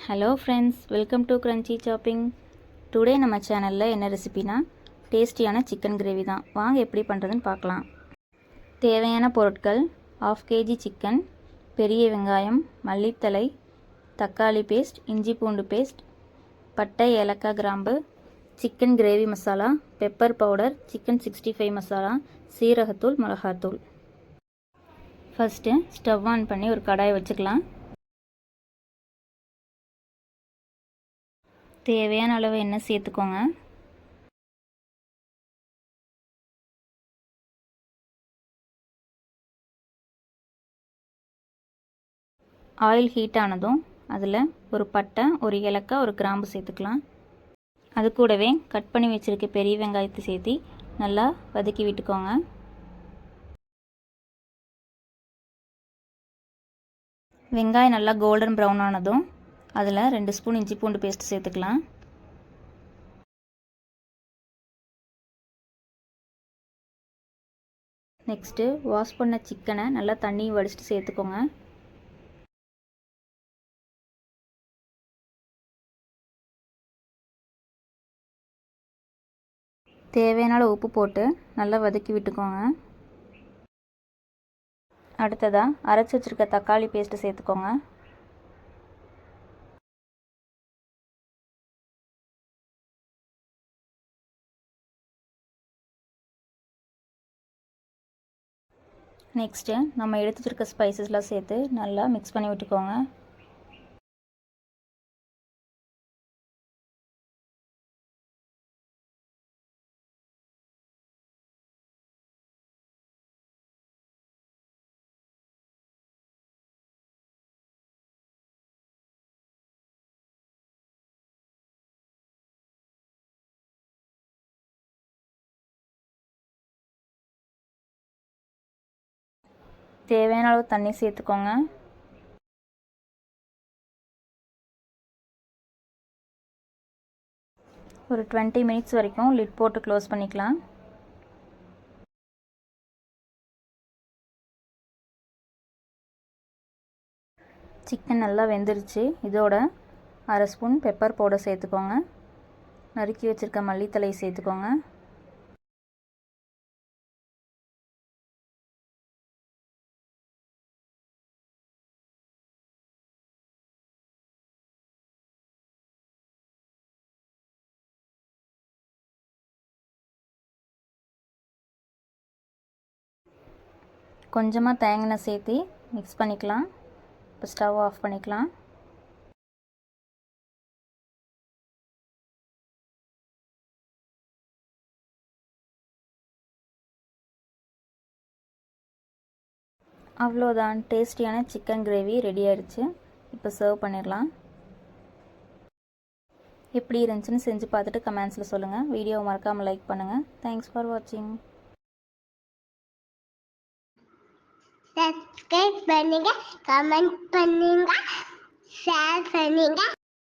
Hello friends, welcome to crunchy shopping. Today நம்ம சேனலில் என்ன ரெசிபினா டேஸ்டியான சிக்கன் கிரேவி தான். வாங்க எப்படி பண்ணுறதுன்னு பார்க்கலாம். தேவையான பொருட்கள்: 1/2 kg சிக்கன், பெரிய வெங்காயம், மல்லித்தழை, தக்காளி பேஸ்ட், இஞ்சி பூண்டு பேஸ்ட், பட்டை, ஏலக்காய், கிராம்பு, chicken gravy masala, pepper powder, chicken 65 masala, சீரகத்தூள், மிளகாத்தூள். ஃபஸ்ட்டு ஸ்டவ் ஆன் பண்ணி ஒரு கடாயை வச்சுக்கலாம். தேவையான அளவு எண்ணெய் சேர்த்துக்கோங்க. ஆயில் ஹீட் ஆனதும் அதில் ஒரு பட்டை, ஒரு ஏலக்காய், ஒரு கிராம்பு சேர்த்துக்கலாம். அது கூடவே கட் பண்ணி வச்சுருக்க பெரிய வெங்காயத்தை சேர்த்து நல்லா வதக்கி விட்டுக்கோங்க. வெங்காயம் நல்லா கோல்டன் ப்ரௌன் ஆனதும் அதில் 2 ஸ்பூன் இஞ்சி பூண்டு பேஸ்ட் சேர்த்துக்கலாம். நெக்ஸ்ட்டு வாஷ் பண்ண சிக்கனை நல்லா தண்ணி வடிச்சிட்டு சேர்த்துக்கோங்க. தேவையான அளவு உப்பு போட்டு நல்லா வதக்கி விட்டுக்கோங்க. அடுத்ததாக அரைச்சி வச்சுருக்க தக்காளி பேஸ்ட்டு சேர்த்துக்கோங்க. நெக்ஸ்ட்டு நம்ம எடுத்து வச்சுருக்க ஸ்பைசஸ்லாம் சேர்த்து நல்லா மிக்ஸ் பண்ணி விட்டுக்கோங்க. தேவையான அளவு தண்ணி சேர்த்துக்கோங்க. ஒரு 20 மினிட்ஸ் வரைக்கும் லிட் போட்டு க்ளோஸ் பண்ணிக்கலாம். சிக்கன் நல்லா வெந்துருச்சு. இதோட 1/2 ஸ்பூன் பெப்பர் பவுடர் சேர்த்துக்கோங்க. நறுக்கி வச்சுருக்க மல்லித்தழை சேர்த்துக்கோங்க. கொஞ்சமாக தேங்காய் சேர்த்து மிக்ஸ் பண்ணிக்கலாம். இப்போ ஸ்டவ் ஆஃப் பண்ணிக்கலாம். அவ்வளோதான், டேஸ்டியான சிக்கன் கிரேவி ரெடி ஆயிடுச்சு. இப்போ சர்வ் பண்ணிடலாம். எப்படி இருந்துச்சுன்னு செஞ்சு பார்த்துட்டு கமெண்ட்ஸில் சொல்லுங்கள். வீடியோவை மறக்காமல் லைக் பண்ணுங்கள். தேங்க்ஸ் ஃபார் வாட்சிங். சப்ஸ்கிரைப் பண்ணுங்க, கமெண்ட் பண்ணுங்க, ஷேர் பண்ணுங்க.